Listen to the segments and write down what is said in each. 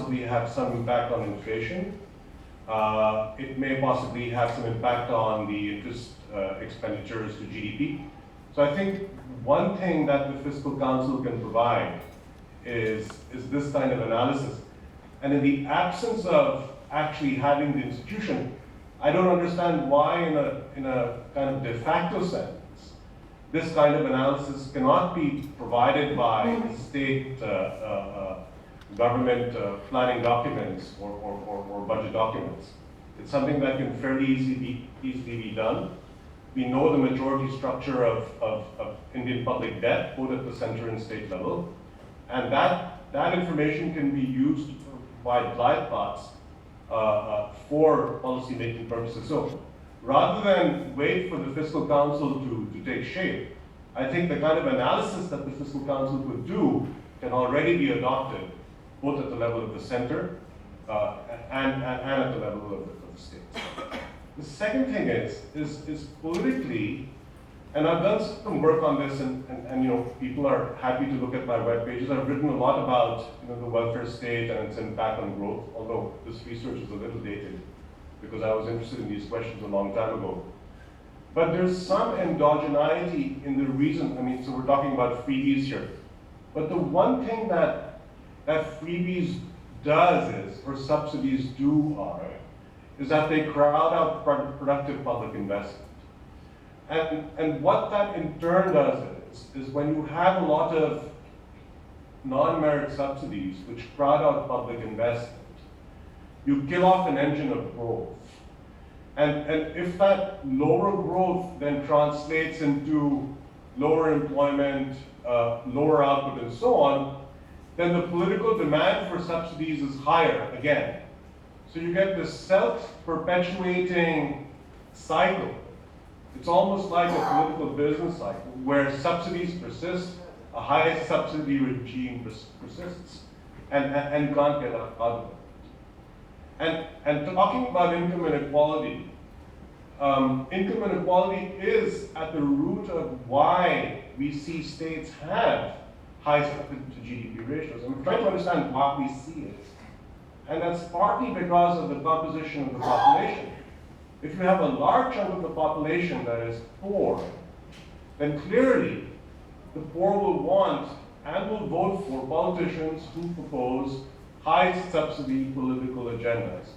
possibly have some impact on inflation. It may possibly have some impact on the interest expenditures to GDP. So I think one thing that the Fiscal Council can provide is this kind of analysis. And in the absence of actually having the institution, I don't understand why in a kind of de facto sense, this kind of analysis cannot be provided by state government planning documents or budget documents. It's something that can fairly easily be done. We know the majority structure of Indian public debt, both at the center and state level, and that information can be used to provide glide paths for policy making purposes. So rather than wait for the Fiscal Council to take shape, I think the kind of analysis that the Fiscal Council could do can already be adopted, both at the level of the center and at the level of the states. The second thing is politically, and I've done some work on this, and you know, people are happy to look at my web pages. I've written a lot about, you know, the welfare state and its impact on growth, although this research is a little dated because I was interested in these questions a long time ago. But there's some endogeneity in the reason. I mean, so we're talking about freebies here. But the one thing that freebies does is, or subsidies do is that they crowd out productive public investment. And what that in turn does is when you have a lot of non-merit subsidies which crowd out public investment, you kill off an engine of growth. And if that lower growth then translates into lower employment, lower output, and so on, then the political demand for subsidies is higher again. So you get this self-perpetuating cycle. It's almost like a political business cycle where subsidies persist, a high subsidy regime persists, and can't get out of it. And talking about income inequality is at the root of why we see states have high subsidy to GDP ratios. I'm trying to understand why we see it. And that's partly because of the composition of the population. If you have a large chunk of the population that is poor, then clearly the poor will want and will vote for politicians who propose high subsidy political agendas.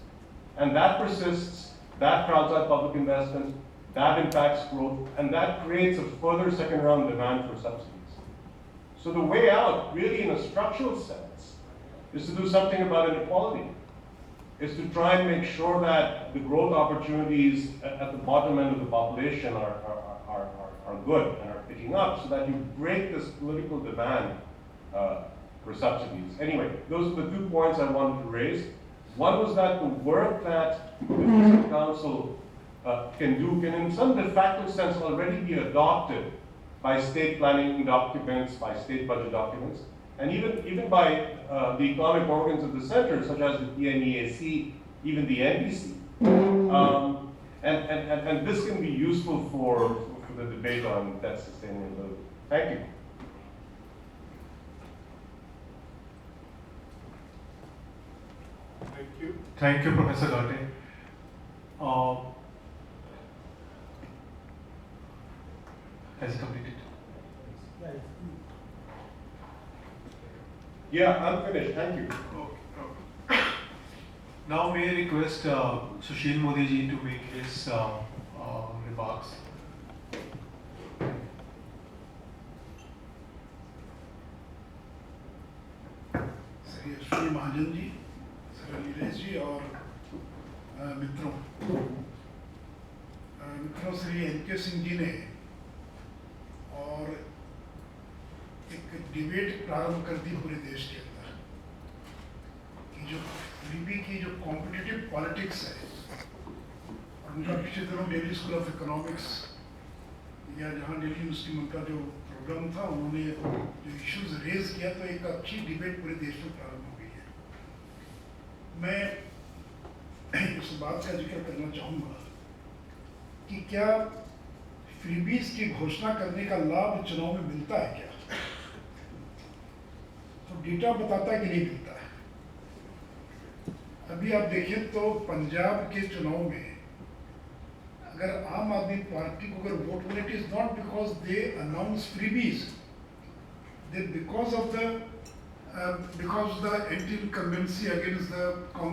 And that persists, that crowds out public investment, that impacts growth, and that creates a further second round demand for subsidies. So the way out, really in a structural sense, is to do something about inequality, is to try and make sure that the growth opportunities at the bottom end of the population are good and are picking up so that you break this political demand for subsidies. Anyway, those are the 2 points I wanted to raise. One was that the work that the Fiscal Council can do can in some de facto sense already be adopted by state planning documents, by state budget documents, and even by the economic organs of the center, such as the PNEAC, even the NBC. And this can be useful for the debate on debt sustainability. Thank you. Thank you. Thank you, Professor Gate. Has it completed? Yeah, I'm finished. Thank you. Okay. Now may I request Sushil Modi ji to make his remarks. Shri Mahajan ji, sir Nilesh ji और मित्रों, Shri NK. Singh ji ने और एक debate प्रारंभ कर दी पूरे देश के अंदर कि जो गरीबी की जो कॉम्पिटिटिव पॉलिटिक्स है, और उनका पिछले दिनों दिल्ली स्कूल ऑफ इकोनॉमिक्स या जहाँ दिल्ली यूनिवर्सिटी में उनका जो प्रोग्राम था, उन्होंने जो इश्यूज रेज किया, तो एक अच्छी डिबेट पूरे देश में प्रारंभ हो गई है। मैं इस बात का जिक्र करना चाहूँगा कि क्या फ्रीबीज की घोषणा करने का लाभ चुनाव में मिलता है क्या? तो डेटा बताता है कि नहीं मिलता है। अभी आप देखें तो पंजाब के चुनाव में अगर आम आदमी पार्टी को अगर वोट मिले, it is not because they announce freebies, they because of the anti incumbency against the